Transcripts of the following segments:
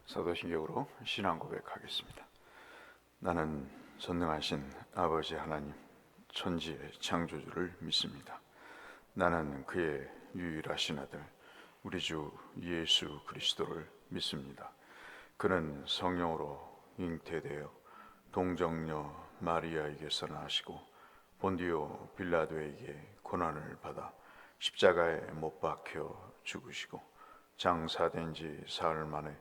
사도신경으로 신앙 고백하겠습니다. 나는 전능하신 아버지 하나님, 천지의 창조주를 믿습니다. 나는 그의 유일하신 아들, 우리 주 예수 그리스도를 믿습니다. 그는 성령으로 잉태되어 동정녀 마리아에게서 나시고 본디오 빌라도에게 고난을 받아 십자가에 못 박혀 죽으시고 장사된 지 사흘 만에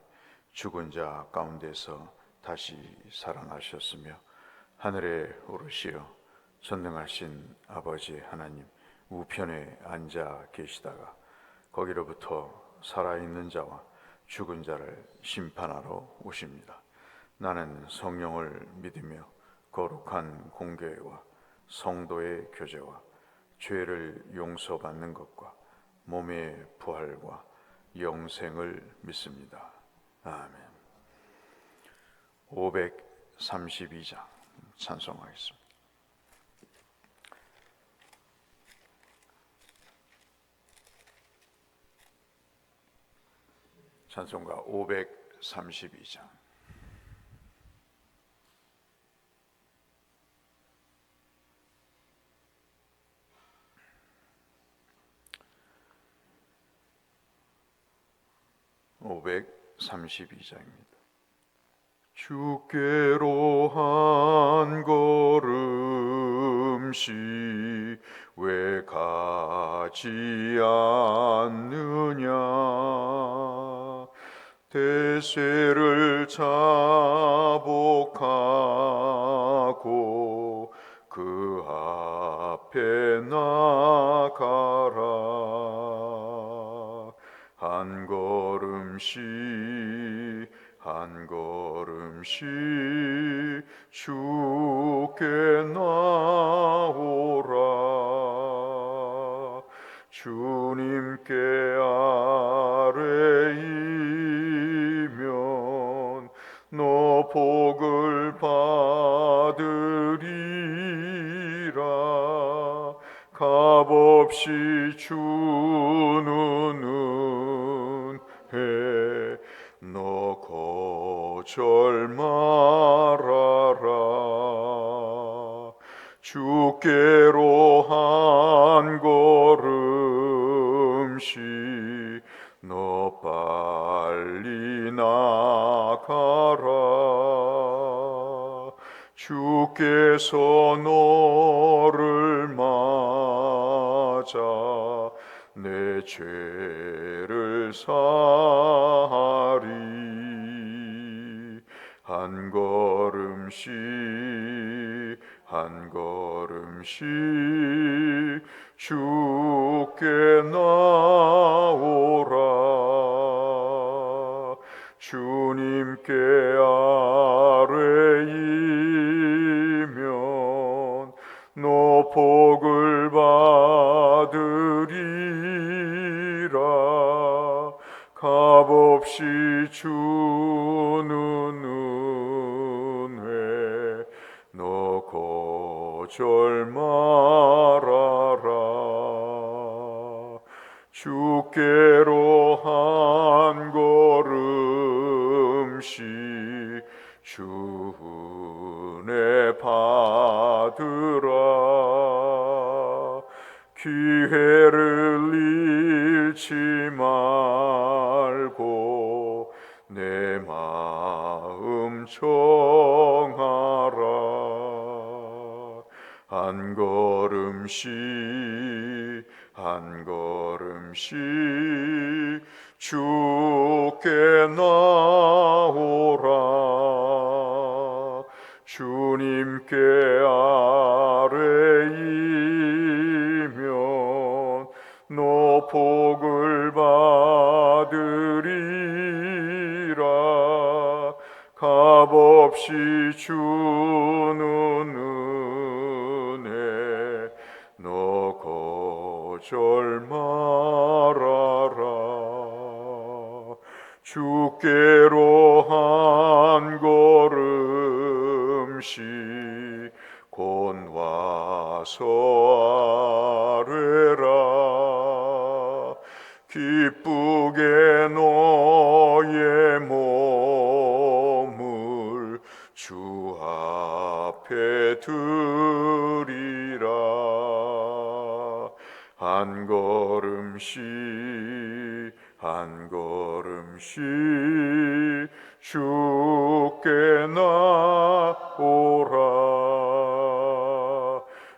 죽은 자 가운데서 다시 살아나셨으며 하늘에 오르시어 전능하신 아버지 하나님 우편에 앉아 계시다가 거기로부터 살아있는 자와 죽은 자를 심판하러 오십니다. 나는 성령을 믿으며 거룩한 공교회와 성도의 교제와 죄를 용서받는 것과 몸의 부활과 영생을 믿습니다. 아멘. 532장 찬송하겠습니다. 찬송가 532장. 주께로 한 걸음씩 왜 가지 않느냐. 대쇠를 자복하고 그 앞에 나가라. 한 걸음씩 한 걸음씩 주께 나오라. 주님께 아뢰이면 너 복을 받으리라. 값없이 주는 은혜 너 거절 말아라. 주께로 한 걸음씩 너 빨리 나가라. 주께서 너를 맞아 내 죄를 사하리. 한 걸음씩 한 걸음씩 주께 나오라. 주님께 아뢰이면 너 복을 받으리라. 값없이 주는 은혜 너 거절 말아라. 주께로 한 걸음씩 주 은혜 받으라. 기회를 잃지 말고 내 마음 정하라. 한 걸음씩 한 걸음씩 주께 나오라. 주님께 아뢰이면 너 복을 받으리라. 값없이 주는 은혜 너 거절 말아라. 주께로 한 걸음씩 곧 와서 아뢰라. 기쁘게 너의 몸 드리라. 한 걸음씩 한 걸음씩 주께 나오라.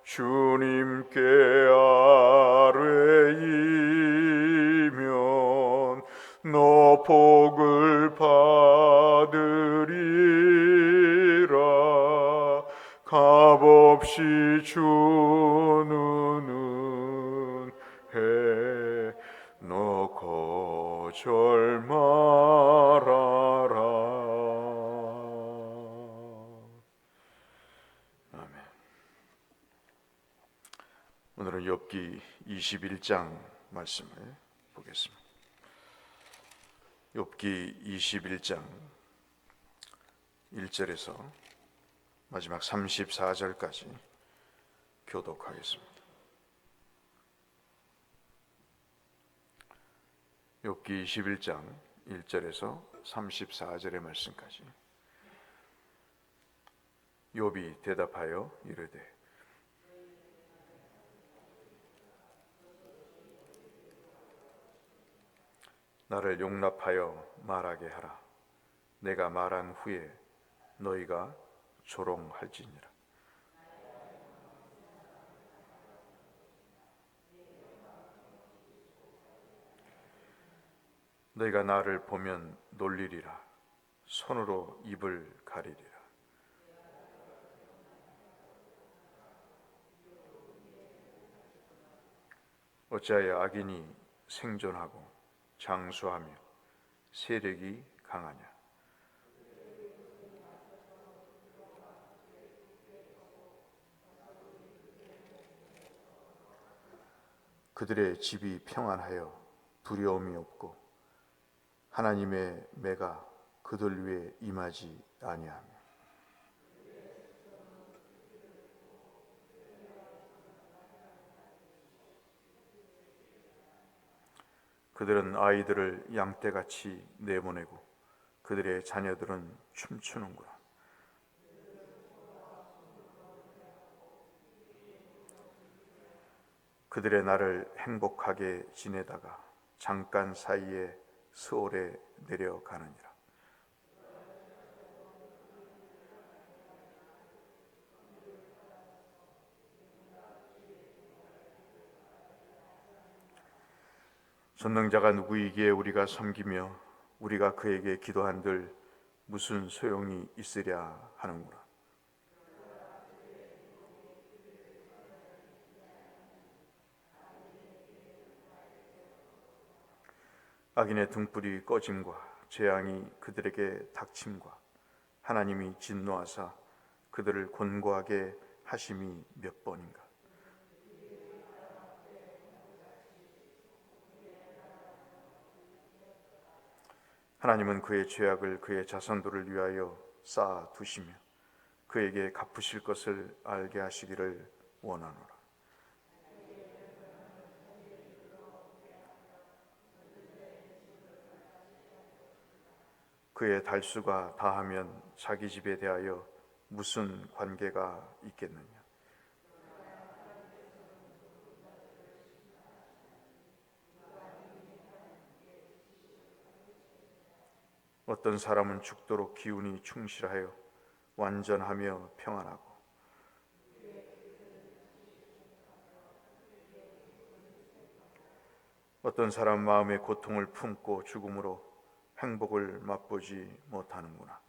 주님께 아뢰이면 너 복을 받으리라. 값없이 주는 은혜 너 거절 말아라. 아멘. 오늘은 욥기 21장 말씀을 보겠습니다. 욥기 21장 1절에서 마지막 34절까지 교독하겠습니다. 욥기 21장 1절에서 34절의 말씀까지. 욥이 대답하여 이르되 나를 용납하여 말하게 하라. 내가 말한 후에 너희가 조롱할지니라. 너희가 나를 보면 놀리리라. 손으로 입을 가리리라. 어찌하여 악인이 생존하고 장수하며 세력이 강하냐. 그들의 집이 평안하여 두려움이 없고 하나님의 매가 그들 위에 임하지 아니하며 그들은 아이들을 양떼같이 내보내고 그들의 자녀들은 춤추는구나. 그들의 날을 행복하게 지내다가 잠깐 사이에 수월에 내려가느니라. 전능자가 누구이기에 우리가 섬기며 우리가 그에게 기도한들 무슨 소용이 있으랴 하는구나. 악인의 등불이 꺼짐과 재앙이 그들에게 닥침과 하나님이 진노하사 그들을 곤고하게 하심이 몇 번인가. 하나님은 그의 죄악을 그의 자손들을 위하여 쌓아 두시며 그에게 갚으실 것을 알게 하시기를 원하노라. 그의 달수가 다하면 자기 집에 대하여 무슨 관계가 있겠느냐. 어떤 사람은 죽도록 기운이 충실하여 완전하며 평안하고 어떤 사람 마음의 고통을 품고 죽음으로 행복을 맛보지 못하는구나.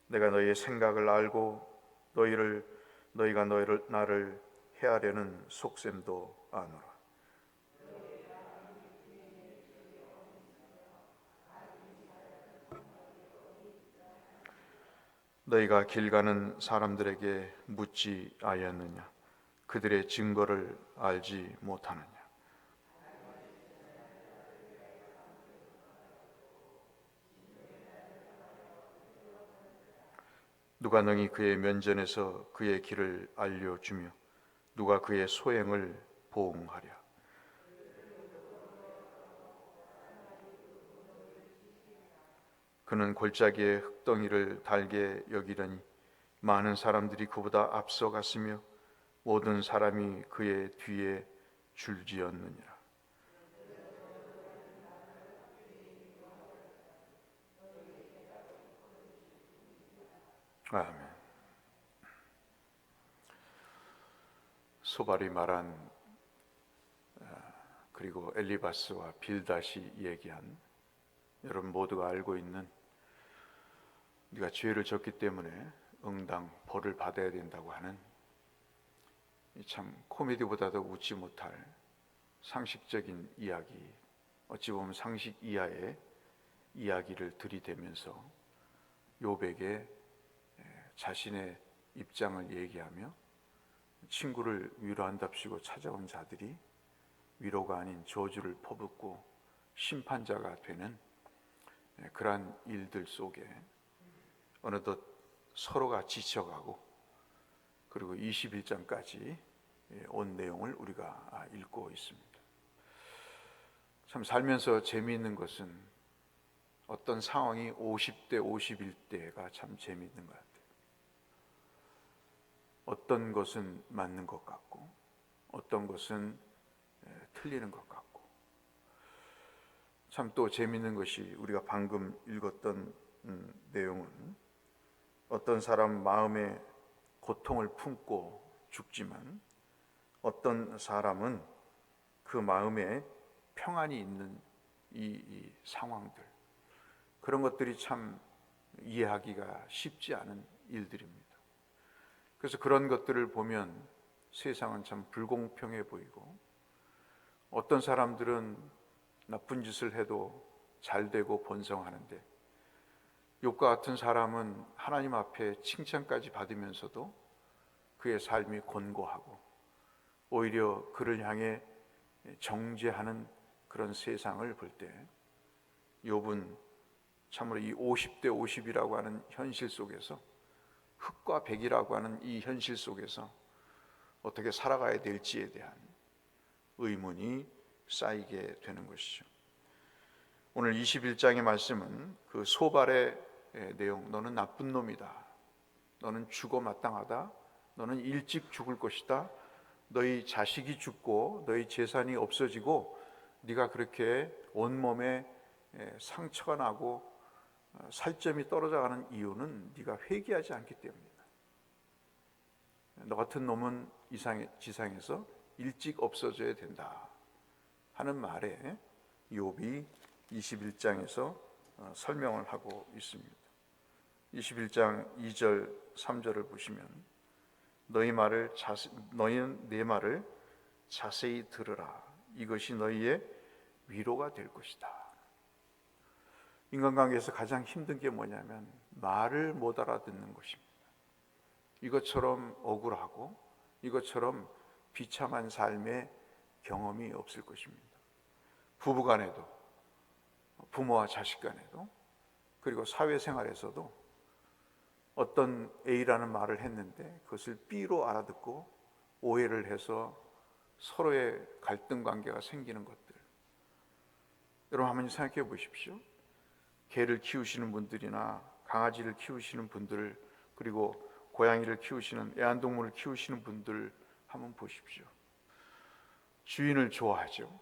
내가 너희의 생각을 알고 너희가 나를 해하려는 속셈도 아노라. 너희가 길 가는 사람들에게 묻지 아니하느냐. 그들의 증거를 알지 못하느냐. 누가 능히 그의 면전에서 그의 길을 알려주며 누가 그의 소행을 보응하랴. 그는 골짜기에 흙덩이를 달게 여기더니 많은 사람들이 그보다 앞서갔으며 모든 사람이 그의 뒤에 줄지었느니라. 아멘. 소발이 말한 그리고 엘리바스와 빌닷이 얘기한, 여러분 모두가 알고 있는, 네가 죄를 졌기 때문에 응당 벌을 받아야 된다고 하는, 참 코미디보다도 웃지 못할 상식적인 이야기, 어찌 보면 상식 이하의 이야기를 들이대면서 욥에게 자신의 입장을 얘기하며 친구를 위로한답시고 찾아온 자들이 위로가 아닌 저주를 퍼붓고 심판자가 되는 그러한 일들 속에 어느덧 서로가 지쳐가고, 그리고 21장까지 온 내용을 우리가 읽고 있습니다. 참 살면서 재미있는 것은 어떤 상황이 50대 51대가 참 재미있는 것 같아요. 어떤 것은 맞는 것 같고 어떤 것은 틀리는 것 같고, 참 또 재미있는 것이 우리가 방금 읽었던 내용은 어떤 사람 마음에 고통을 품고 죽지만 어떤 사람은 그 마음에 평안이 있는 이 상황들, 그런 것들이 참 이해하기가 쉽지 않은 일들입니다. 그래서 그런 것들을 보면 세상은 참 불공평해 보이고, 어떤 사람들은 나쁜 짓을 해도 잘 되고 번성하는데, 욥과 같은 사람은 하나님 앞에 칭찬까지 받으면서도 그의 삶이 곤고하고 오히려 그를 향해 정죄하는 그런 세상을 볼 때, 욥은 참으로 이 50대 50이라고 하는 현실 속에서, 흑과 백이라고 하는 이 현실 속에서 어떻게 살아가야 될지에 대한 의문이 쌓이게 되는 것이죠. 오늘 21장의 말씀은 그 소발의 내용, 너는 나쁜 놈이다, 너는 죽어 마땅하다, 너는 일찍 죽을 것이다, 너희 자식이 죽고 너희 재산이 없어지고 네가 그렇게 온몸에 상처가 나고 살점이 떨어져가는 이유는 네가 회개하지 않기 때문이다. 너 같은 놈은 지상에서 일찍 없어져야 된다 하는 말에 욥이 21장에서 설명을 하고 있습니다. 21장 2절 3절을 보시면 너희는 내 말을 자세히 들으라, 이것이 너희의 위로가 될 것이다. 인간관계에서 가장 힘든 게 뭐냐면 말을 못 알아듣는 것입니다. 이것처럼 억울하고 이것처럼 비참한 삶의 경험이 없을 것입니다. 부부간에도, 부모와 자식 간에도, 그리고 사회생활에서도 어떤 A라는 말을 했는데 그것을 B로 알아듣고 오해를 해서 서로의 갈등 관계가 생기는 것들, 여러분 한번 생각해 보십시오. 개를 키우시는 분들이나 강아지를 키우시는 분들, 그리고 고양이를 키우시는, 애완동물을 키우시는 분들 한번 보십시오. 주인을 좋아하죠.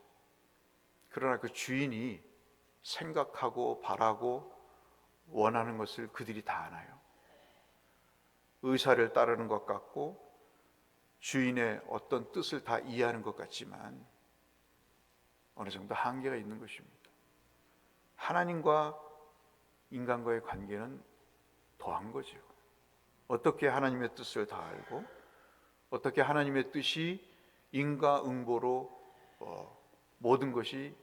그러나 그 주인이 생각하고 바라고 원하는 것을 그들이 다 아나요? 의사를 따르는 것 같고 주인의 어떤 뜻을 다 이해하는 것 같지만 어느 정도 한계가 있는 것입니다. 하나님과 인간과의 관계는 더한 거죠. 어떻게 하나님의 뜻을 다 알고 어떻게 하나님의 뜻이 인과응보로 모든 것이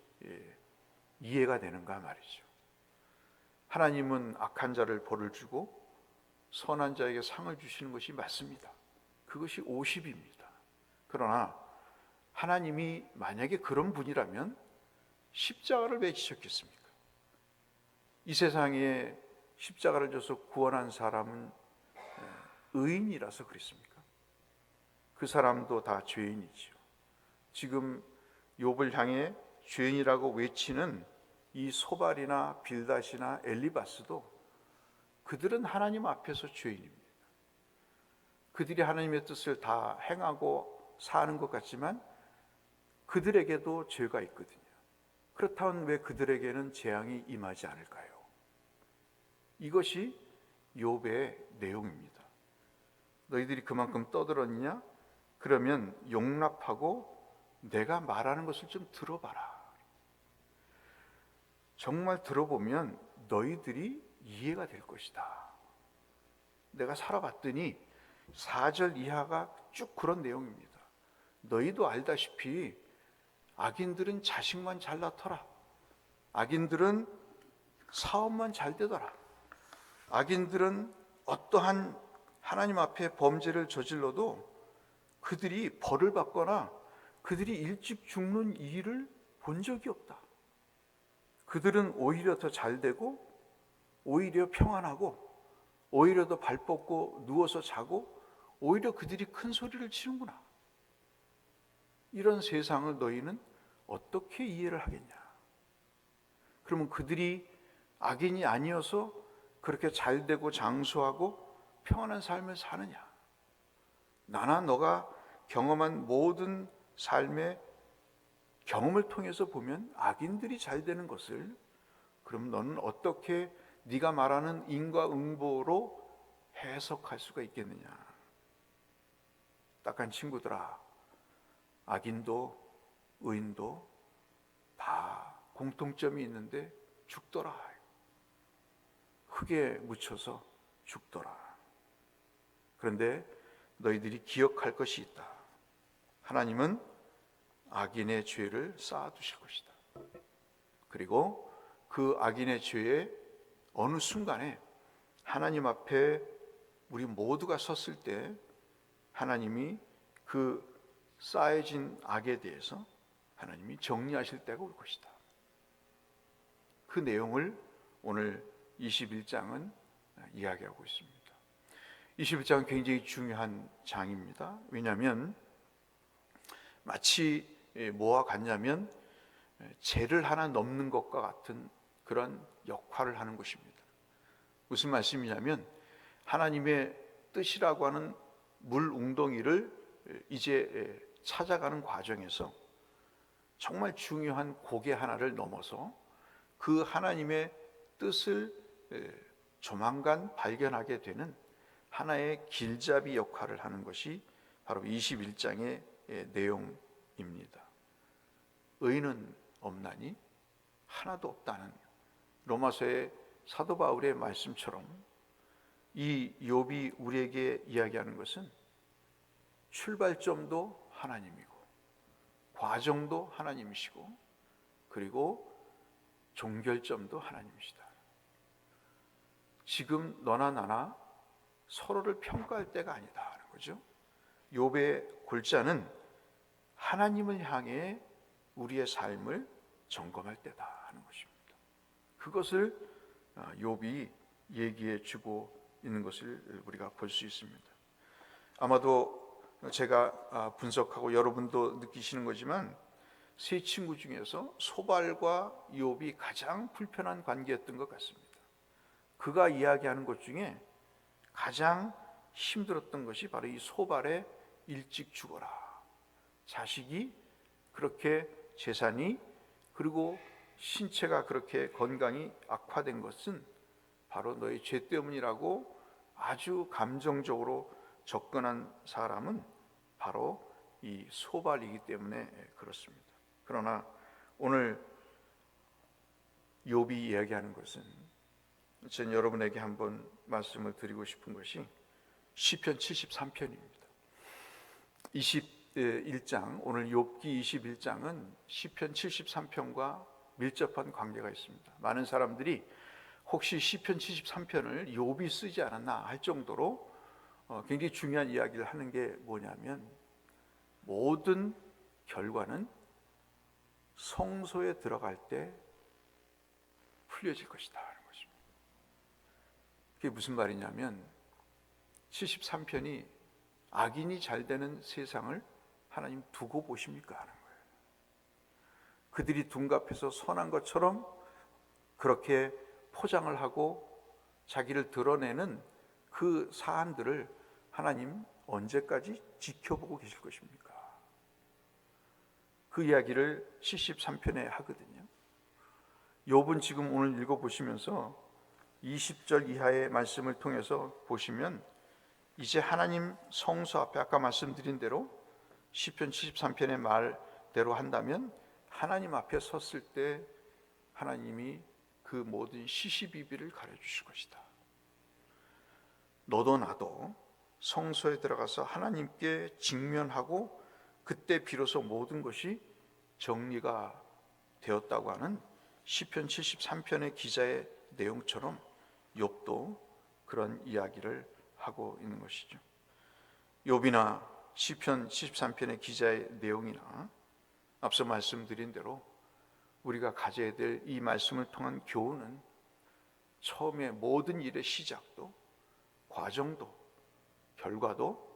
이해가 되는가 말이죠. 하나님은 악한 자를 벌을 주고 선한 자에게 상을 주시는 것이 맞습니다. 그것이 50입니다. 그러나 하나님이 만약에 그런 분이라면 십자가를 왜 지셨겠습니까? 이 세상에 십자가를 져서 구원한 사람은 의인이라서 그랬습니까? 그 사람도 다 죄인이죠. 지금 욥을 향해 죄인이라고 외치는 이 소발이나 빌닷이나 엘리바스도 그들은 하나님 앞에서 죄인입니다. 그들이 하나님의 뜻을 다 행하고 사는 것 같지만 그들에게도 죄가 있거든요. 그렇다면 왜 그들에게는 재앙이 임하지 않을까요? 이것이 욥의 내용입니다. 너희들이 그만큼 떠들었냐? 그러면 용납하고 내가 말하는 것을 좀 들어봐라. 정말 들어보면 너희들이 이해가 될 것이다. 내가 살아봤더니 4절 이하가 쭉 그런 내용입니다. 너희도 알다시피 악인들은 자식만 잘 낳더라. 악인들은 사업만 잘 되더라. 악인들은 어떠한 하나님 앞에 범죄를 저질러도 그들이 벌을 받거나 그들이 일찍 죽는 일을 본 적이 없다. 그들은 오히려 더 잘 되고 오히려 평안하고 오히려 더 발 뻗고 누워서 자고 오히려 그들이 큰 소리를 치는구나. 이런 세상을 너희는 어떻게 이해를 하겠냐? 그러면 그들이 악인이 아니어서 그렇게 잘 되고 장수하고 평안한 삶을 사느냐? 나나 너가 경험한 모든 삶의 경험을 통해서 보면 악인들이 잘 되는 것을 그럼 너는 어떻게 네가 말하는 인과응보로 해석할 수가 있겠느냐? 딱한 친구들아, 악인도 의인도 다 공통점이 있는데 죽더라. 흙에 묻혀서 죽더라. 그런데 너희들이 기억할 것이 있다. 하나님은 악인의 죄를 쌓아두실 것이다. 그리고 그 악인의 죄에 어느 순간에 하나님 앞에 우리 모두가 섰을 때 하나님이 그 쌓여진 악에 대해서 하나님이 정리하실 때가 올 것이다. 그 내용을 오늘 21장은 이야기하고 있습니다. 21장은 굉장히 중요한 장입니다. 왜냐하면 마치 뭐와 같냐면 죄를 하나 넘는 것과 같은 그런 역할을 하는 것입니다. 무슨 말씀이냐면 하나님의 뜻이라고 하는 물 웅덩이를 이제 찾아가는 과정에서 정말 중요한 고개 하나를 넘어서 그 하나님의 뜻을 조만간 발견하게 되는 하나의 길잡이 역할을 하는 것이 바로 21장의 내용입니다. 의인은 없나니 하나도 없다는 로마서의 사도 바울의 말씀처럼 이 욥이 우리에게 이야기하는 것은 출발점도 하나님이고 과정도 하나님이시고 그리고 종결점도 하나님이시다. 지금 너나 나나 서로를 평가할 때가 아니다 하는 거죠. 욥의 골자는 하나님을 향해 우리의 삶을 점검할 때다 하는 것입니다. 그것을 욥이 얘기해 주고 있는 것을 우리가 볼 수 있습니다. 아마도 제가 분석하고 여러분도 느끼시는 거지만 세 친구 중에서 소발과 욥이 가장 불편한 관계였던 것 같습니다. 그가 이야기하는 것 중에 가장 힘들었던 것이 바로 이 소발의 일찍 죽어라. 자식이 그렇게 재산이 그리고 신체가 그렇게 건강이 악화된 것은 바로 너의 죄 때문이라고 아주 감정적으로 접근한 사람은 바로 이 소발이기 때문에 그렇습니다. 그러나 오늘 욥이 이야기하는 것은 전 여러분에게 한번 말씀을 드리고 싶은 것이 시편 73편입니다. 21장 오늘 욥기 21장은 시편 73편과 밀접한 관계가 있습니다. 많은 사람들이 혹시 시편 73편을 욥이 쓰지 않았나 할 정도로 굉장히 중요한 이야기를 하는 게 뭐냐면 모든 결과는 성소에 들어갈 때 풀려질 것이다 하는 것입니다. 그게 무슨 말이냐면 73편이 악인이 잘 되는 세상을 하나님 두고 보십니까 하는 거예요. 그들이 둔갑해서 선한 것처럼 그렇게 포장을 하고 자기를 드러내는 그 사안들을 하나님 언제까지 지켜보고 계실 것입니까? 그 이야기를 73편에 하거든요. 욥은 지금 오늘 읽어보시면서 20절 이하의 말씀을 통해서 보시면 이제 하나님 성소 앞에 아까 말씀드린 대로 시편 73편의 말대로 한다면 하나님 앞에 섰을 때 하나님이 그 모든 시시비비를 가려주실 것이다. 너도 나도 성소에 들어가서 하나님께 직면하고 그때 비로소 모든 것이 정리가 되었다고 하는 시편 73편의 기자의 내용처럼 욥도 그런 이야기를 하고 있는 것이죠. 욥이나 시편 73편의 기자의 내용이나 앞서 말씀드린 대로 우리가 가져야 될 이 말씀을 통한 교훈은 처음에 모든 일의 시작도 과정도 결과도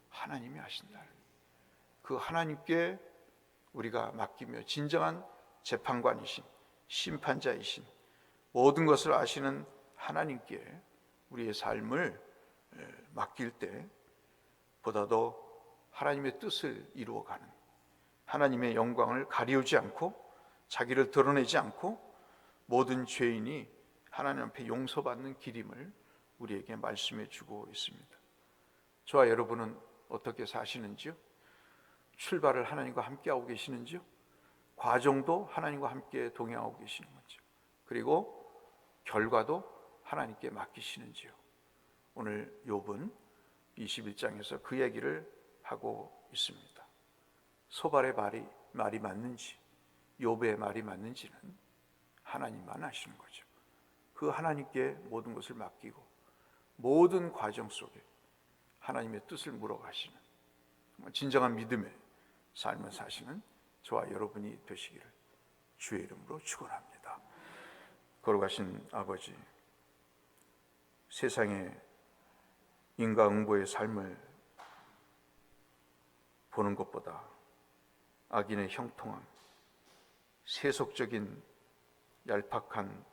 하나님이 하신다. 그 하나님께 우리가 맡기며 진정한 재판관이신 심판자이신 모든 것을 아시는 하나님께 우리의 삶을 맡길 때 보다도 하나님의 뜻을 이루어가는, 하나님의 영광을 가리우지 않고 자기를 드러내지 않고 모든 죄인이 하나님 앞에 용서받는 길임을 우리에게 말씀해 주고 있습니다. 저와 여러분은 어떻게 사시는지요? 출발을 하나님과 함께하고 계시는지요? 과정도 하나님과 함께 동행하고 계시는 건지요? 그리고 결과도 하나님께 맡기시는지요? 오늘 욥은 21장에서 그 얘기를 하고 있습니다. 소발의 말이 맞는지 욥의 말이 맞는지는 하나님만 아시는 거죠. 그 하나님께 모든 것을 맡기고 모든 과정 속에 하나님의 뜻을 물어가시는 진정한 믿음의 삶을 사시는 저와 여러분이 되시기를 주의 이름으로 축원합니다. 거룩하신 아버지, 세상의 인과응보의 삶을 보는 것보다 악인의 형통함, 세속적인 얄팍한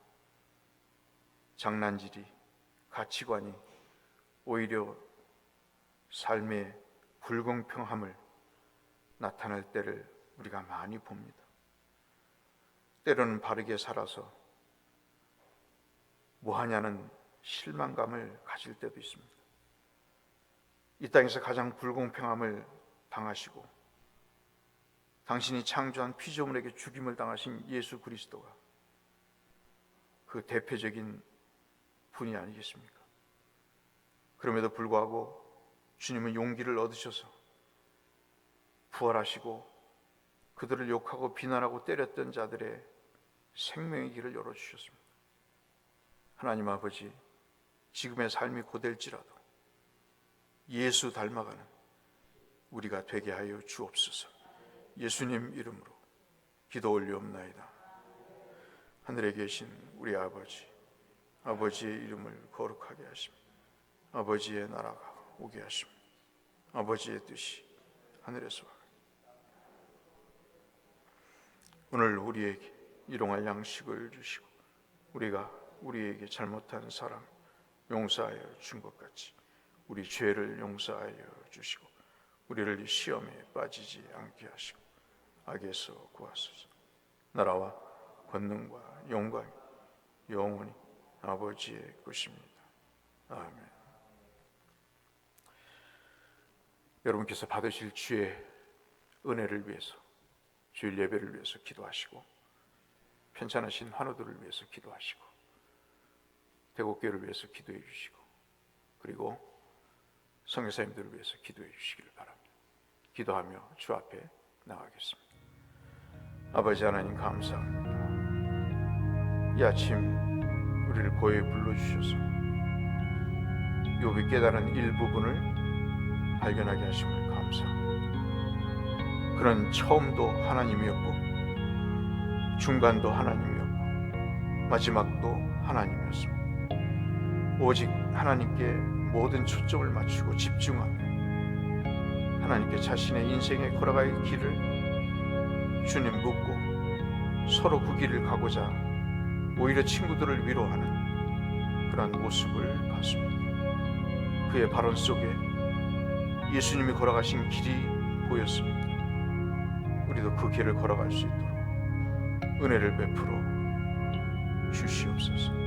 장난질이, 가치관이 오히려 삶의 불공평함을 나타낼 때를 우리가 많이 봅니다. 때로는 바르게 살아서 뭐하냐는 실망감을 가질 때도 있습니다. 이 땅에서 가장 불공평함을 당하시고 당신이 창조한 피조물에게 죽임을 당하신 예수 그리스도가 그 대표적인 분이 아니겠습니까? 그럼에도 불구하고 주님은 용기를 얻으셔서 부활하시고 그들을 욕하고 비난하고 때렸던 자들의 생명의 길을 열어주셨습니다. 하나님 아버지, 지금의 삶이 고될지라도 예수 닮아가는 우리가 되게 하여 주옵소서. 예수님 이름으로 기도 올리옵나이다. 하늘에 계신 우리 아버지, 아버지의 이름을 거룩하게 하시며 아버지의 나라가 오게 하시며 아버지의 뜻이 하늘에서 오늘 우리에게 일용할 양식을 주시고 우리가 우리에게 잘못한 사람 용서하여 준 것 같이 우리 죄를 용서하여 주시고 우리를 시험에 빠지지 않게 하시고 악에서 구하소서. 나라와 권능과 영광이 영원히 아버지의 것입니다. 아멘. 여러분께서 받으실 주의 은혜를 위해서, 주일 예배를 위해서 기도하시고 편찮으신 환우들을 위해서 기도하시고 대곡교회를 위해서 기도해 주시고 그리고 선교사님들을 위해서 기도해 주시기를 바랍니다. 기도하며 주 앞에 나가겠습니다. 아버지 하나님 감사합니다. 이 아침 우리를 보혜 불러주셔서 욥이 깨달은 일부분을 발견하게 하심을 감사합니다. 그는 처음도 하나님이었고 중간도 하나님이었고 마지막도 하나님이었습니다. 오직 하나님께 모든 초점을 맞추고 집중하며 하나님께 자신의 인생의 걸어갈 길을 주님 묻고 서로 그 길을 가고자 오히려 친구들을 위로하는 그런 모습을 봤습니다. 그의 발언 속에 예수님이 걸어가신 길이 보였습니다. 우리도 그 길을 걸어갈 수 있도록 은혜를 베풀어 주시옵소서.